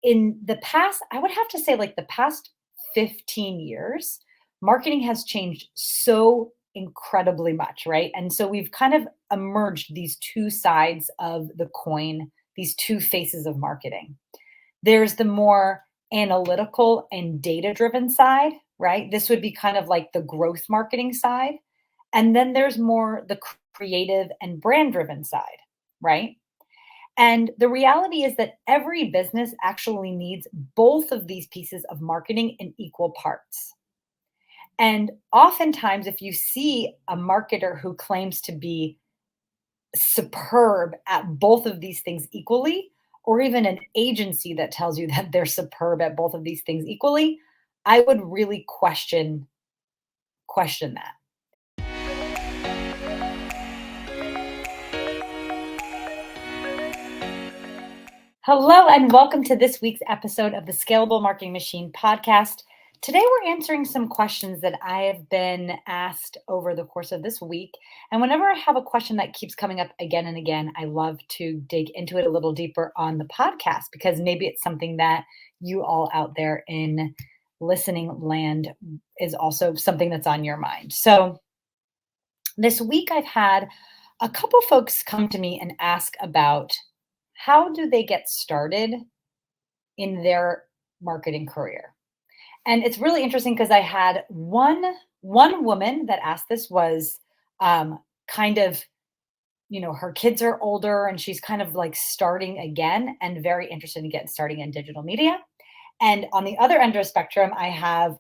in the past, I would have to say like the past 15 years, marketing has changed so incredibly much, right? And so we've kind of emerged these two sides of the coin, these two faces of marketing. There's the more analytical and data driven side, right? This would be kind of like the growth marketing side. And then there's more the creative and brand driven side, right? And the reality is that every business actually needs both of these pieces of marketing in equal parts. And oftentimes, if you see a marketer who claims to be superb at both of these things equally, or even an agency that tells you that they're superb at both of these things equally, I would really question that. Hello, and welcome to this week's episode of the Scalable Marketing Machine podcast. Today, we're answering some questions that I have been asked over the course of this week. And whenever I have a question that keeps coming up again and again, I love to dig into it a little deeper on the podcast because maybe it's something that you all out there in listening land is also something that's on your mind. So this week, I've had a couple folks come to me and ask about how do they get started in their marketing career. And it's really interesting because I had one woman that asked this was kind of, her kids are older and she's kind of like starting again and very interested in getting starting in digital media. And on the other end of the spectrum, I have,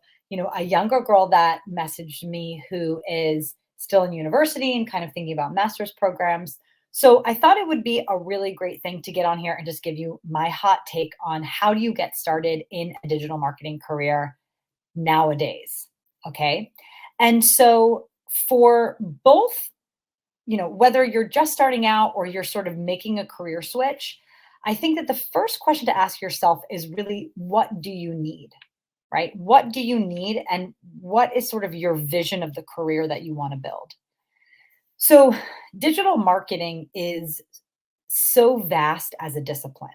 a younger girl that messaged me who is still in university and kind of thinking about master's programs. So I thought it would be a really great thing to get on here and just give you my hot take on how do you get started in a digital marketing career nowadays. Okay. And so for both, whether you're just starting out or you're sort of making a career switch, I think that the first question to ask yourself is really, what do you need? Right? What do you need? And what is sort of your vision of the career that you want to build? So digital marketing is so vast as a discipline,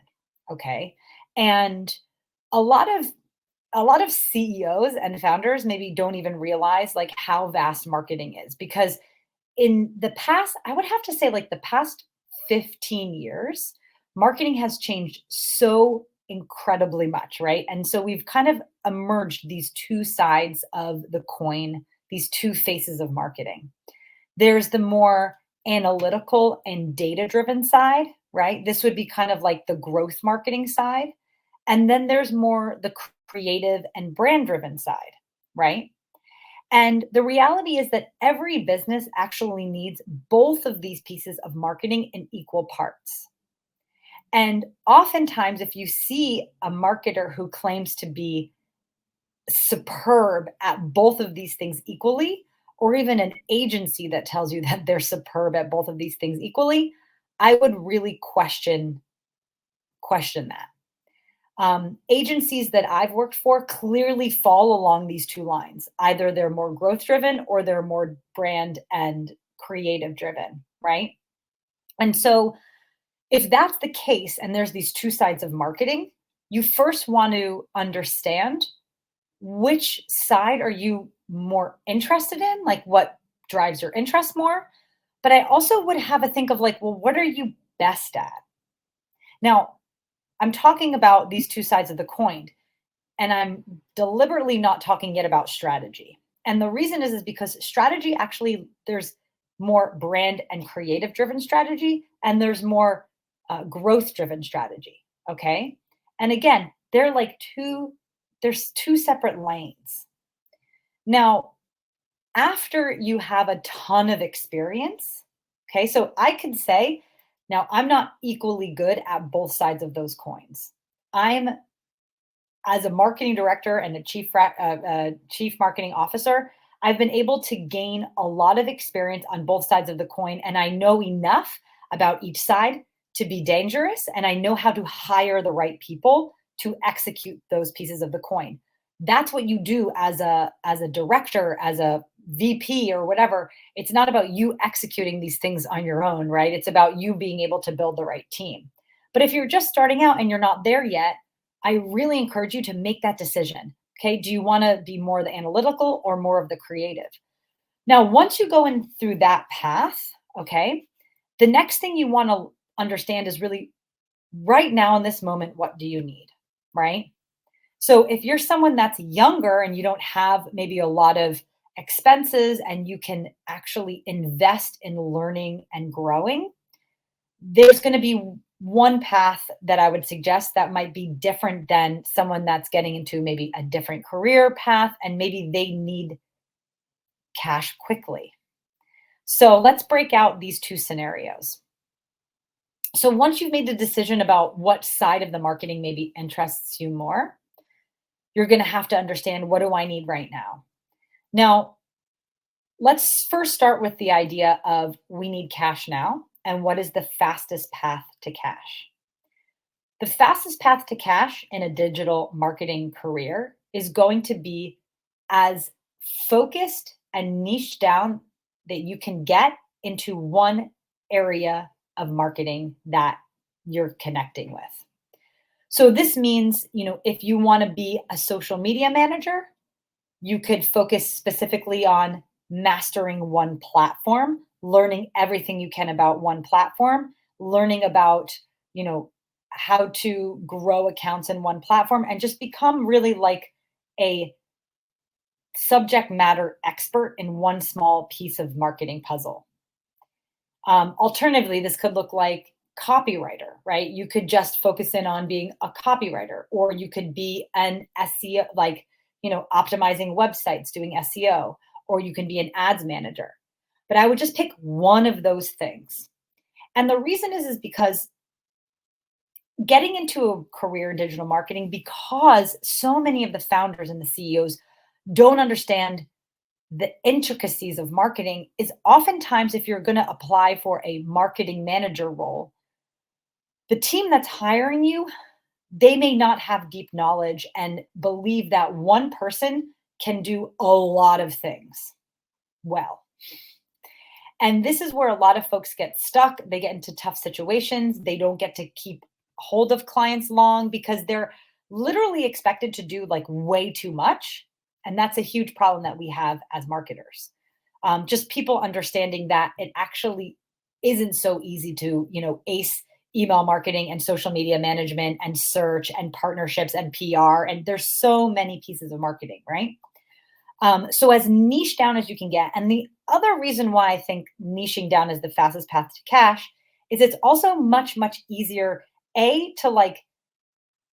okay? And a lot of CEOs and founders maybe don't even realize like how vast marketing is because in the past, I would have to say like the past 15 years, marketing has changed so incredibly much, right? And so we've kind of emerged these two sides of the coin, these two faces of marketing. There's the more analytical and data driven side, right? This would be kind of like the growth marketing side. And then there's more the creative and brand driven side, right? And the reality is that every business actually needs both of these pieces of marketing in equal parts. And oftentimes, if you see a marketer who claims to be superb at both of these things equally, or even an agency that tells you that they're superb at both of these things equally, I would really question that. Agencies that I've worked for clearly fall along these two lines. Either they're more growth driven or they're more brand and creative driven, right? And so if that's the case and there's these two sides of marketing, you first want to understand which side are you more interested in, like what drives your interest more. But I also would have a think of like, well, what are you best at? Now, I'm talking about these two sides of the coin, and I'm deliberately not talking yet about strategy. And the reason is because strategy actually, there's more brand and creative driven strategy, and there's more growth driven strategy. Okay. And again, there's two separate lanes. Now, after you have a ton of experience, okay, so I could say, now I'm not equally good at both sides of those coins. I'm, as a marketing director and a chief marketing officer, I've been able to gain a lot of experience on both sides of the coin, and I know enough about each side to be dangerous, and I know how to hire the right people to execute those pieces of the coin. That's what you do as a director, as a VP or whatever. It's not about you executing these things on your own, right? It's about you being able to build the right team. But if you're just starting out and you're not there yet, I really encourage you to make that decision. Okay. Do you want to be more the analytical or more of the creative? Now, once you go in through that path, okay, the next thing you want to understand is really right now in this moment, what do you need? Right. So if you're someone that's younger and you don't have maybe a lot of expenses and you can actually invest in learning and growing, there's going to be one path that I would suggest that might be different than someone that's getting into maybe a different career path and maybe they need cash quickly. So let's break out these two scenarios. So once you've made the decision about what side of the marketing maybe interests you more, you're going to have to understand, what do I need right now? Now, let's first start with the idea of we need cash now and what is the fastest path to cash. The fastest path to cash in a digital marketing career is going to be as focused and niche down that you can get into one area of marketing that you're connecting with. So this means, if you want to be a social media manager, you could focus specifically on mastering one platform, learning everything you can about one platform, learning about, how to grow accounts in one platform and just become really like a subject matter expert in one small piece of marketing puzzle. Alternatively, this could look like copywriter, right? You could just focus in on being a copywriter, or you could be an SEO, like, optimizing websites, doing SEO, or you can be an ads manager. But I would just pick one of those things. And the reason is because getting into a career in digital marketing, because so many of the founders and the CEOs don't understand the intricacies of marketing, is oftentimes if you're going to apply for a marketing manager role, the team that's hiring you, they may not have deep knowledge and believe that one person can do a lot of things well. And this is where a lot of folks get stuck. They get into tough situations. They don't get to keep hold of clients long because they're literally expected to do like way too much. And that's a huge problem that we have as marketers. Just people understanding that it actually isn't so easy to, ace email marketing and social media management and search and partnerships and PR. And there's so many pieces of marketing, right? So as niche down as you can get. And the other reason why I think niching down is the fastest path to cash is it's also much, much easier, to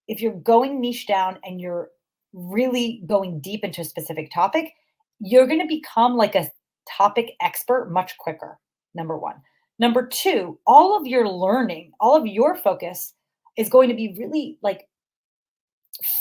if you're going niche down and you're really going deep into a specific topic, you're going to become like a topic expert much quicker, number one. Number two, all of your learning, all of your focus is going to be really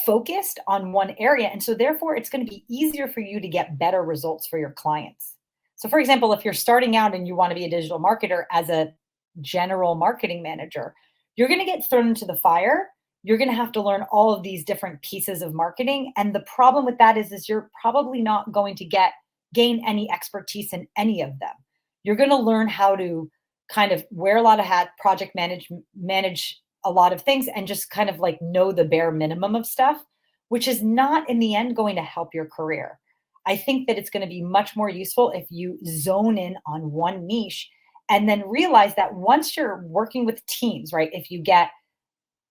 focused on one area. And so therefore it's going to be easier for you to get better results for your clients. So for example, if you're starting out and you want to be a digital marketer as a general marketing manager, you're going to get thrown into the fire. You're going to have to learn all of these different pieces of marketing. And the problem with that is you're probably not going to gain any expertise in any of them. You're going to learn how to kind of wear a lot of hats, project manage a lot of things, and just kind of know the bare minimum of stuff, which is not in the end going to help your career. I think that it's going to be much more useful if you zone in on one niche and then realize that once you're working with teams, right?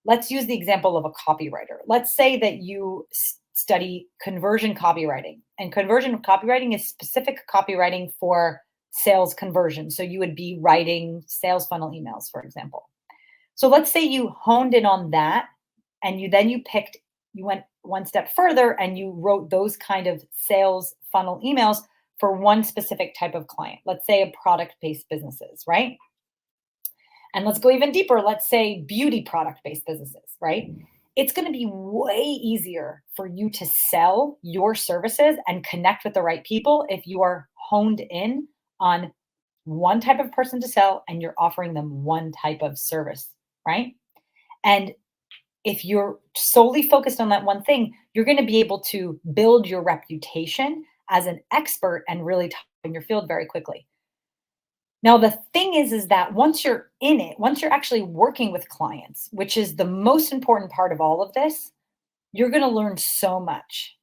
Let's use the example of a copywriter. Let's say that you study conversion copywriting, and conversion copywriting is specific copywriting for sales conversion. So you would be writing sales funnel emails, for example. So let's say you honed in on that and you went one step further and you wrote those kind of sales funnel emails for one specific type of client. Let's say a product-based businesses, right? And let's go even deeper. Let's say beauty product-based businesses, right? It's going to be way easier for you to sell your services and connect with the right people if you are honed in on one type of person to sell and you're offering them one type of service, right? And if you're solely focused on that one thing, you're going to be able to build your reputation as an expert and really top in your field very quickly. Now, the thing is that once you're in it, once you're actually working with clients, which is the most important part of all of this, you're going to learn so much.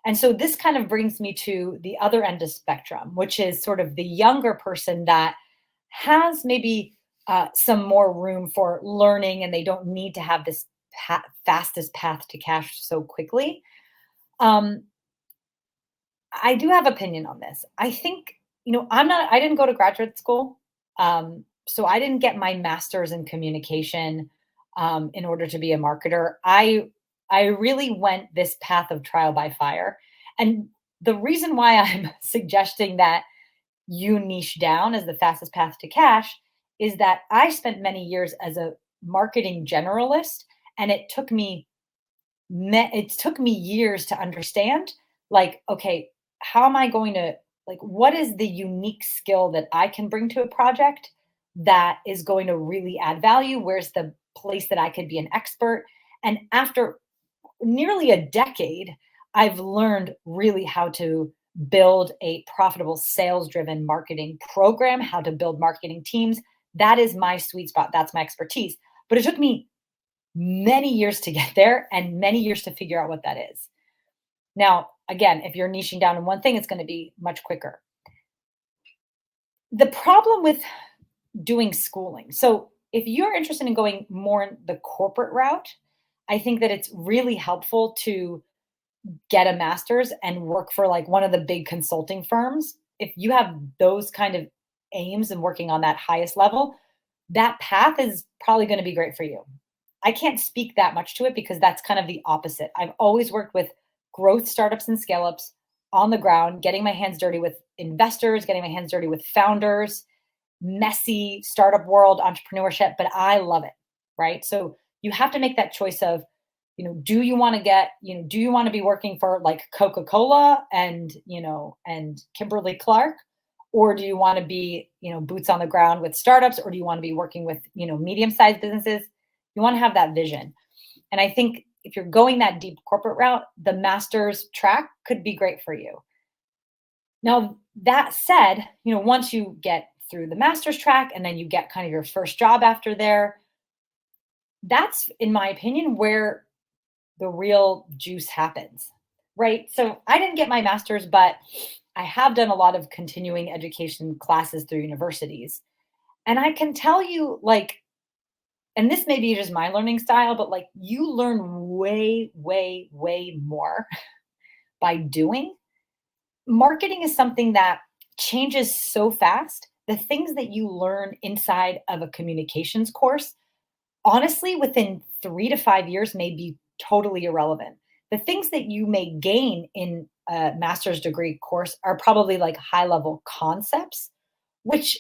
And so this kind of brings me to the other end of spectrum, which is sort of the younger person that has maybe some more room for learning and they don't need to have this fastest path to cash so quickly. Um, I do have opinion on this. I think, I didn't go to graduate school. So I didn't get my master's in communication in order to be a marketer. I really went this path of trial by fire. And the reason why I'm suggesting that you niche down as the fastest path to cash is that I spent many years as a marketing generalist, and it took me years to understand, like, okay, how am I going to, like, what is the unique skill that I can bring to a project that is going to really add value? Where's the place that I could be an expert? And after nearly a decade, I've learned really how to build a profitable sales driven marketing program, how to build marketing teams. That is my sweet spot. That's my expertise. But it took me many years to get there and many years to figure out what that is. Now, again, if you're niching down in one thing, it's going to be much quicker. The problem with doing schooling, so if you're interested in going more in the corporate route, I think that it's really helpful to get a master's and work for like one of the big consulting firms. If you have those kind of aims and working on that highest level, that path is probably going to be great for you. I can't speak that much to it because that's kind of the opposite. I've always worked with growth startups and scale ups on the ground, getting my hands dirty with investors, getting my hands dirty with founders, messy startup world entrepreneurship, but I love it. Right. So you have to make that choice of, do you want to do you want to be working for like Coca-Cola and Kimberly Clark? Or do you want to be, boots on the ground with startups? Or do you want to be working with, medium-sized businesses? You want to have that vision. And I think if you're going that deep corporate route, the master's track could be great for you. Now, that said, once you get through the master's track and then you get kind of your first job after there, that's, in my opinion, where the real juice happens, right? So I didn't get my master's, but I have done a lot of continuing education classes through universities. And I can tell you, like, and this may be just my learning style, but like you learn way, way, way more by doing. Marketing is something that changes so fast. The things that you learn inside of a communications course, honestly, within 3 to 5 years may be totally irrelevant. The things that you may gain in a master's degree course are probably like high level concepts, which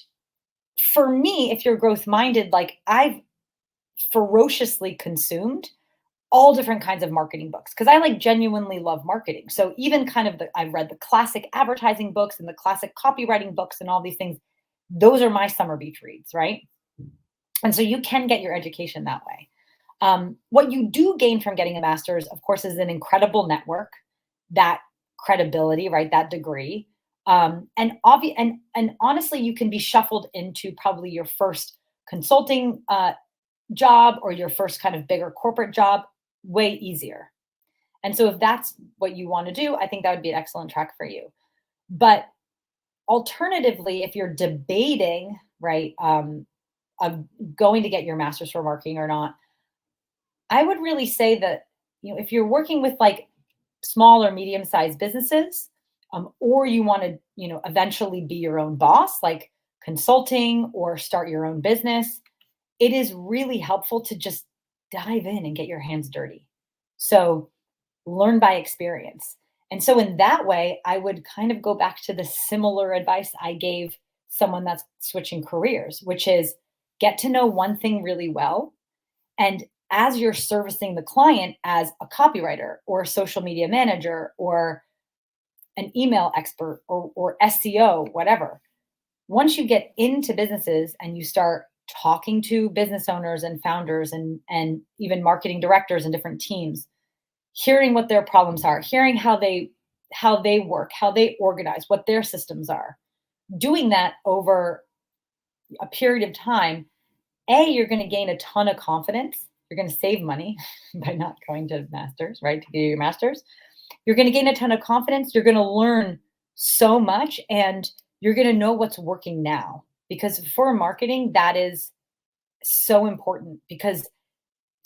for me, if you're growth minded, like I've ferociously consumed all different kinds of marketing books because I like genuinely love marketing. So even kind of I've read the classic advertising books and the classic copywriting books and all these things. Those are my summer beach reads, right? And so you can get your education that way. What you do gain from getting a master's, of course, is an incredible network, that credibility, right? That degree. And honestly, you can be shuffled into probably your first consulting job or your first kind of bigger corporate job way easier. And so if that's what you want to do, I think that would be an excellent track for you. But alternatively, if you're debating, right, of going to get your master's for marketing or not, I would really say that, if you're working with like small or medium sized businesses, or you want to, eventually be your own boss, like consulting or start your own business, it is really helpful to just dive in and get your hands dirty. So learn by experience. And so in that way, I would kind of go back to the similar advice I gave someone that's switching careers, which is get to know one thing really well. And as you're servicing the client as a copywriter or a social media manager or an email expert or SEO, whatever, once you get into businesses and you start talking to business owners and founders and even marketing directors and different teams, hearing what their problems are, hearing how they work, how they organize, what their systems are, doing that over a period of time, you're going to gain a ton of confidence You're going to save money by not going to masters, right? To get your masters. You're going to gain a ton of confidence. You're going to learn so much and you're going to know what's working now. Because for marketing, that is so important because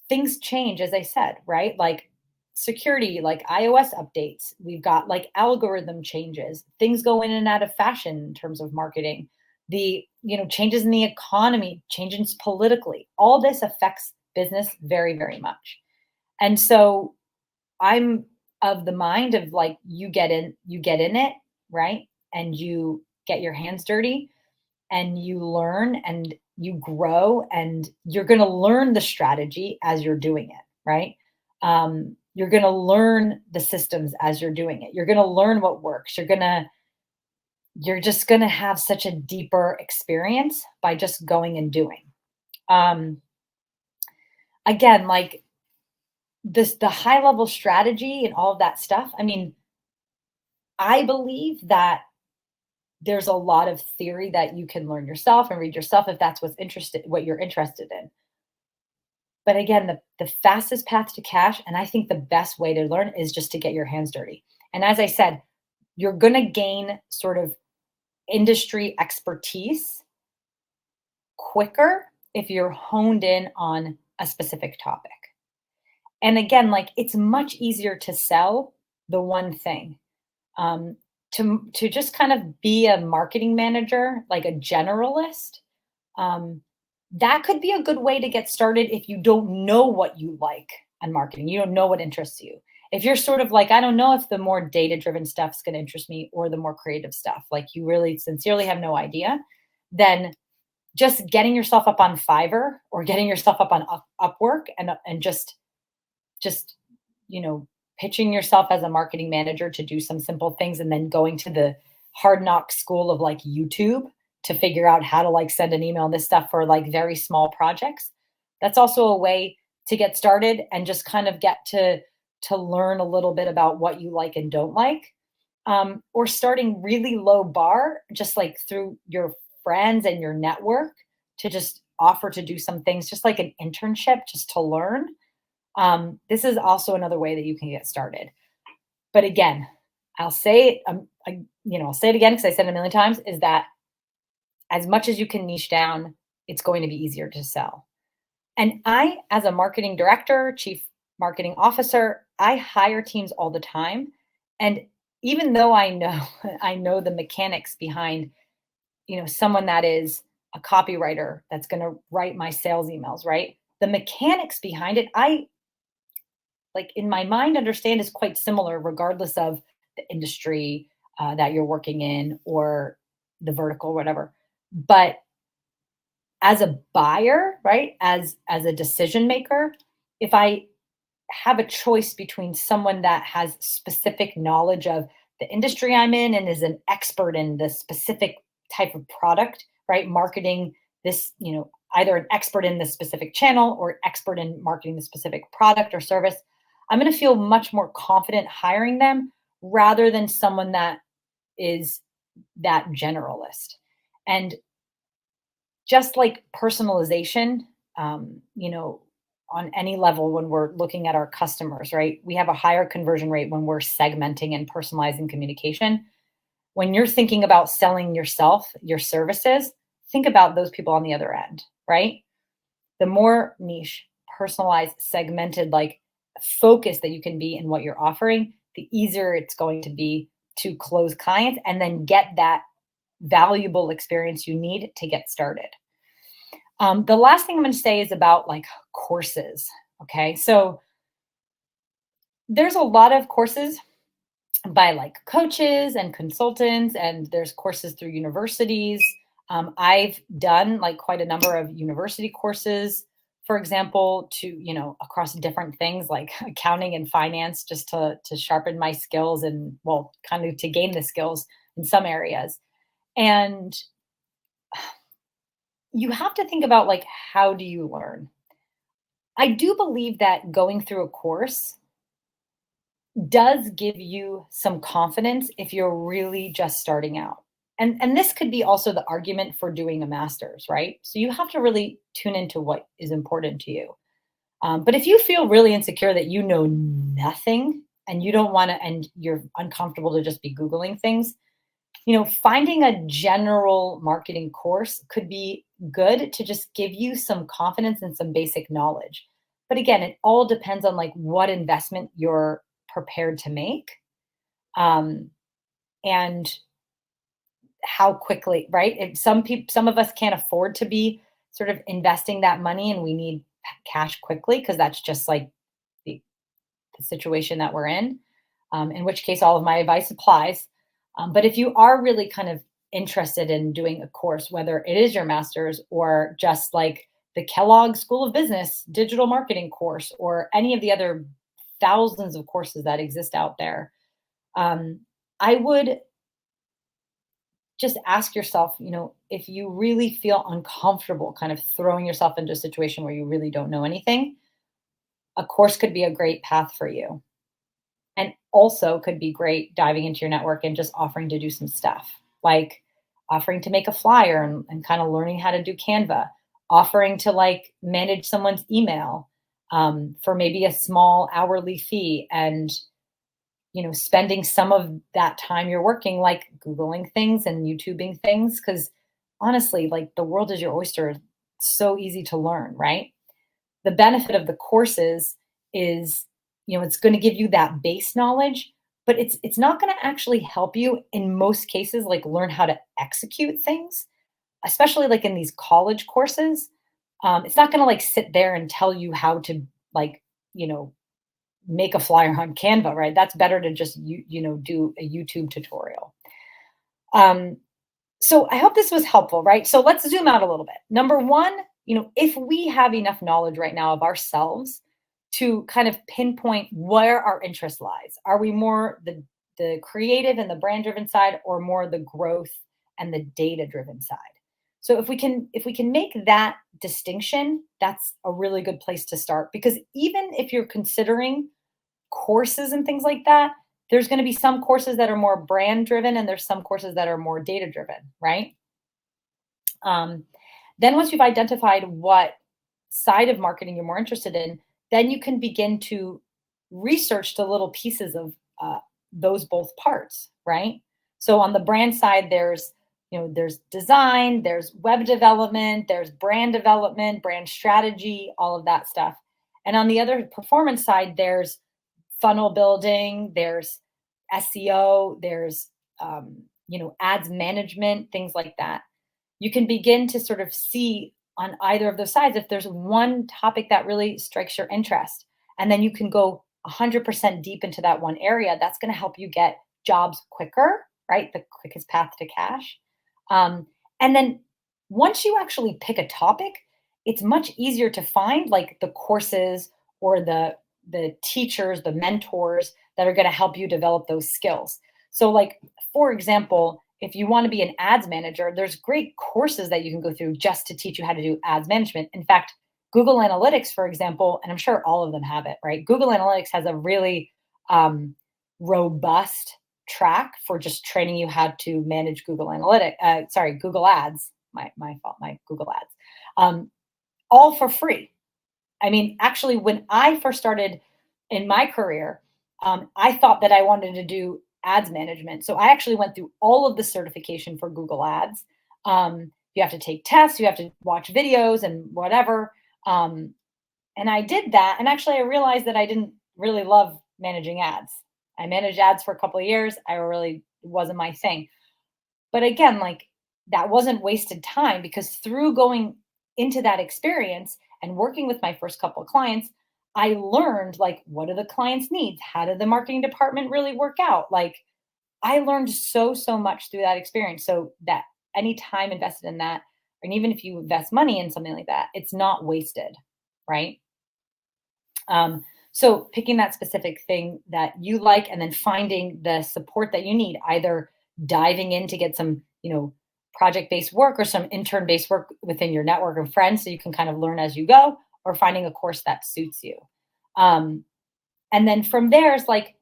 things change, as I said, right? Like security, like iOS updates. We've got like algorithm changes. Things go in and out of fashion in terms of marketing. The, changes in the economy, changes politically. All this affects business very, very much. And so I'm of the mind of like you get in it, right? And you get your hands dirty and you learn and you grow and you're going to learn the strategy as you're doing it, right? You're going to learn the systems as you're doing it. You're going to learn what works. You're just going to have such a deeper experience by just going and doing. Um, Again, like the high level strategy and all of that stuff. I mean, I believe that there's a lot of theory that you can learn yourself and read yourself if that's what you're interested in. But again, the fastest path to cash, and I think the best way to learn is just to get your hands dirty. And as I said, you're going to gain sort of industry expertise quicker if you're honed in on a specific topic. And again, like it's much easier to sell the one thing. To just kind of be a marketing manager, like a generalist, um, that could be a good way to get started if you don't know what you like on marketing. You don't know what interests you. If you're sort of like, I don't know if the more data driven stuff is going to interest me or the more creative stuff, like you really sincerely have no idea, then just getting yourself up on Fiverr or getting yourself up on Upwork and just you know pitching yourself as a marketing manager to do some simple things and then going to the hard knock school of like YouTube to figure out how to like send an email and this stuff for like very small projects. That's also a way to get started and just kind of get to learn a little bit about what you like and don't like. Or starting really low bar, just like through your friends and your network to just offer to do some things, just like an internship, just to learn. This is also another way that you can get started. But again, I'll say, I'll say it again because I said it a million times, is that as much as you can niche down, it's going to be easier to sell. And I, as a marketing director, chief marketing officer, I hire teams all the time. And even though I know, I know the mechanics behind, someone that is a copywriter that's going to write my sales emails, right? The mechanics behind it, I like in my mind understand is quite similar regardless of the industry that you're working in or the vertical, whatever. But as a buyer, right, as a decision maker, if I have a choice between someone that has specific knowledge of the industry I'm in and is an expert in the specific type of product, right, marketing this, either an expert in the specific channel or expert in marketing the specific product or service, I'm going to feel much more confident hiring them rather than someone that is that generalist. And just like personalization, on any level when we're looking at our customers, right? We have a higher conversion rate when we're segmenting and personalizing communication. When you're thinking about selling yourself, your services, think about those people on the other end, right? The more niche, personalized, segmented, like focus that you can be in what you're offering, the easier it's going to be to close clients and then get that valuable experience you need to get started. The last thing I'm going to say is about like courses. Okay. So there's a lot of courses by like coaches and consultants, and there's courses through universities. I've done like quite a number of university courses, for example, to, across different things like accounting and finance, just to sharpen my skills and, well, kind of to gain the skills in some areas. And you have to think about like, how do you learn? I do believe that going through a course does give you some confidence if you're really just starting out. And this could be also the argument for doing a master's, right? So you have to really tune into what is important to you. But if you feel really insecure that you know nothing and you don't want to, and you're uncomfortable to just be Googling things, finding a general marketing course could be good to just give you some confidence and some basic knowledge. But again, it all depends on like what investment you're prepared to make, and how quickly, right? Some of us can't afford to be sort of investing that money, and we need cash quickly because that's just like the, the situation that we're in which case all of my advice applies. But if you are really kind of interested in doing a course, whether it is your master's or just like the Kellogg School of Business digital marketing course or any of the other thousands of courses that exist out there, I would just ask yourself, if you really feel uncomfortable kind of throwing yourself into a situation where you really don't know anything, a course could be a great path for you. And also could be great diving into your network and just offering to do some stuff, like offering to make a flyer and kind of learning how to do Canva, offering to like manage someone's email for maybe a small hourly fee, and spending some of that time you're working like Googling things and YouTubing things. Because honestly, like the world is your oyster. It's so easy to learn, right? The benefit of the courses is, it's going to give you that base knowledge, but it's not going to actually help you in most cases, like learn how to execute things, especially like in these college courses. It's not going to like sit there and tell you how to like, you know, make a flyer on Canva, right? That's better to just, do a YouTube tutorial. So I hope this was helpful, right? So let's zoom out a little bit. Number one, if we have enough knowledge right now of ourselves to kind of pinpoint where our interest lies, are we more the creative and the brand driven side, or more the growth and the data driven side? So if we can make that distinction, that's a really good place to start, because even if you're considering courses and things like that, there's going to be some courses that are more brand driven and there's some courses that are more data driven, right? Then once you've identified what side of marketing you're more interested in, then you can begin to research the little pieces of those both parts, right? So on the brand side, there's design, there's web development, there's brand development, brand strategy, all of that stuff. And on the other performance side, there's funnel building, there's SEO, there's ads management, things like that. You can begin to sort of see on either of those sides if there's one topic that really strikes your interest, and then you can go 100% deep into that one area. That's going to help you get jobs quicker, right? The quickest path to cash. And then once you actually pick a topic, it's much easier to find like the courses or the teachers, the mentors that are going to help you develop those skills. So like, for example, if you want to be an ads manager, there's great courses that you can go through just to teach you how to do ads management. In fact, Google Analytics, for example, and I'm sure all of them have it, right? Google Analytics has a really robust track for just training you how to manage Google Ads. My fault, my Google Ads, all for free. I mean, actually, when I first started in my career, I thought that I wanted to do ads management. So I actually went through all of the certification for Google Ads. You have to take tests, you have to watch videos and whatever. And I did that. And actually, I realized that I didn't really love managing ads. I managed ads for a couple of years. It wasn't my thing. But again, like that wasn't wasted time, because through going into that experience and working with my first couple of clients, I learned like, what are the clients' needs? How did the marketing department really work out? Like I learned so much through that experience. So that any time invested in that, and even if you invest money in something like that, it's not wasted, right? So picking that specific thing that you like, and then finding the support that you need, either diving in to get some, project-based work or some intern-based work within your network of friends so you can kind of learn as you go, or finding a course that suits you. And then from there is like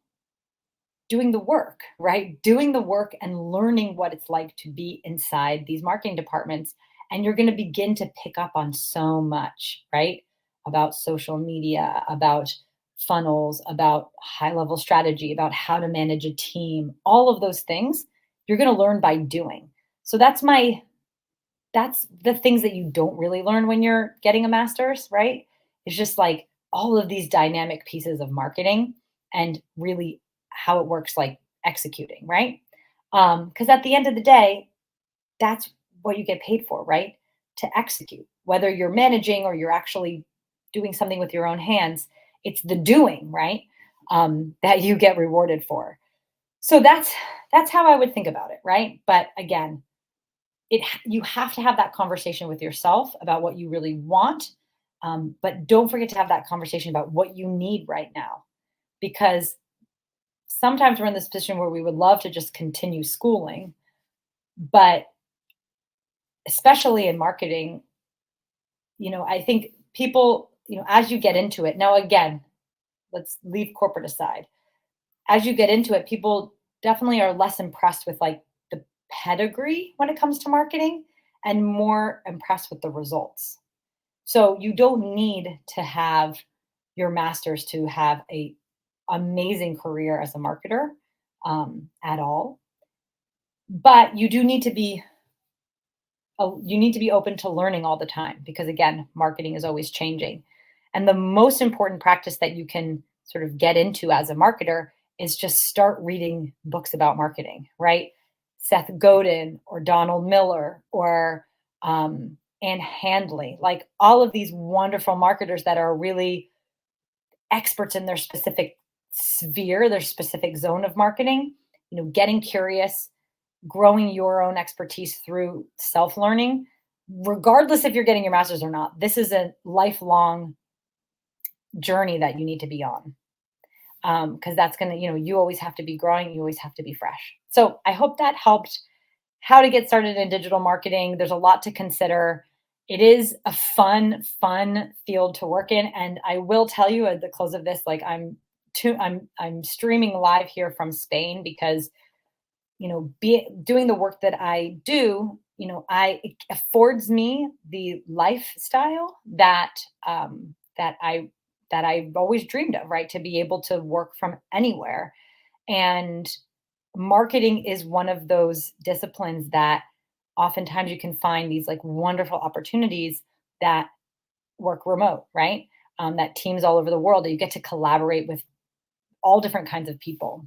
doing the work, right? Doing the work and learning what it's like to be inside these marketing departments. And you're going to begin to pick up on so much, right? about social media, about funnels, about high level strategy, about how to manage a team, all of those things you're going to learn by doing. So that's the things that you don't really learn when you're getting a master's, right? It's just like all of these dynamic pieces of marketing and really how it works, like executing, right? Because at the end of the day, that's what you get paid for, right? To execute, whether you're managing or you're actually doing something with your own hands, it's the doing, right? That you get rewarded for. So that's how I would think about it, right? But again, you have to have that conversation with yourself about what you really want, but don't forget to have that conversation about what you need right now, because sometimes we're in this position where we would love to just continue schooling, but especially in marketing, I think people, as you get into it now, again, let's leave corporate aside. As you get into it, people definitely are less impressed with like the pedigree when it comes to marketing and more impressed with the results. So you don't need to have your master's to have a amazing career as a marketer, at all. But you need to be open to learning all the time, because again, marketing is always changing. And the most important practice that you can sort of get into as a marketer is just start reading books about marketing, right? Seth Godin or Donald Miller or Ann Handley, like all of these wonderful marketers that are really experts in their specific sphere, their specific zone of marketing, getting curious, growing your own expertise through self learning, regardless if you're getting your master's or not. This is a lifelong journey that you need to be on. Because that's going to, you always have to be growing, you always have to be fresh. So I hope that helped how to get started in digital marketing. There's a lot to consider. It is a fun field to work in. And I will tell you at the close of this, like I'm streaming live here from Spain because doing the work that I do, it affords me the lifestyle that I've always dreamed of, right? To be able to work from anywhere. And marketing is one of those disciplines that oftentimes you can find these like wonderful opportunities that work remote, right? That teams all over the world that you get to collaborate with all different kinds of people.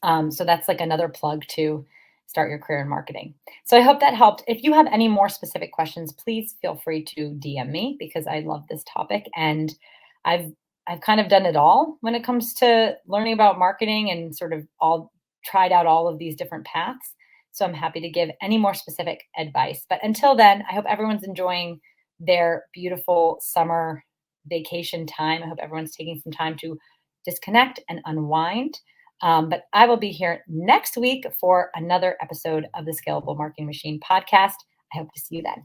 So that's like another plug to start your career in marketing. So I hope that helped. If you have any more specific questions, please feel free to DM me because I love this topic and I've I've kind of done it all when it comes to learning about marketing and sort of all tried out all of these different paths. So I'm happy to give any more specific advice. But until then, I hope everyone's enjoying their beautiful summer vacation time. I hope everyone's taking some time to disconnect and unwind. But I will be here next week for another episode of the Scalable Marketing Machine podcast. I hope to see you then.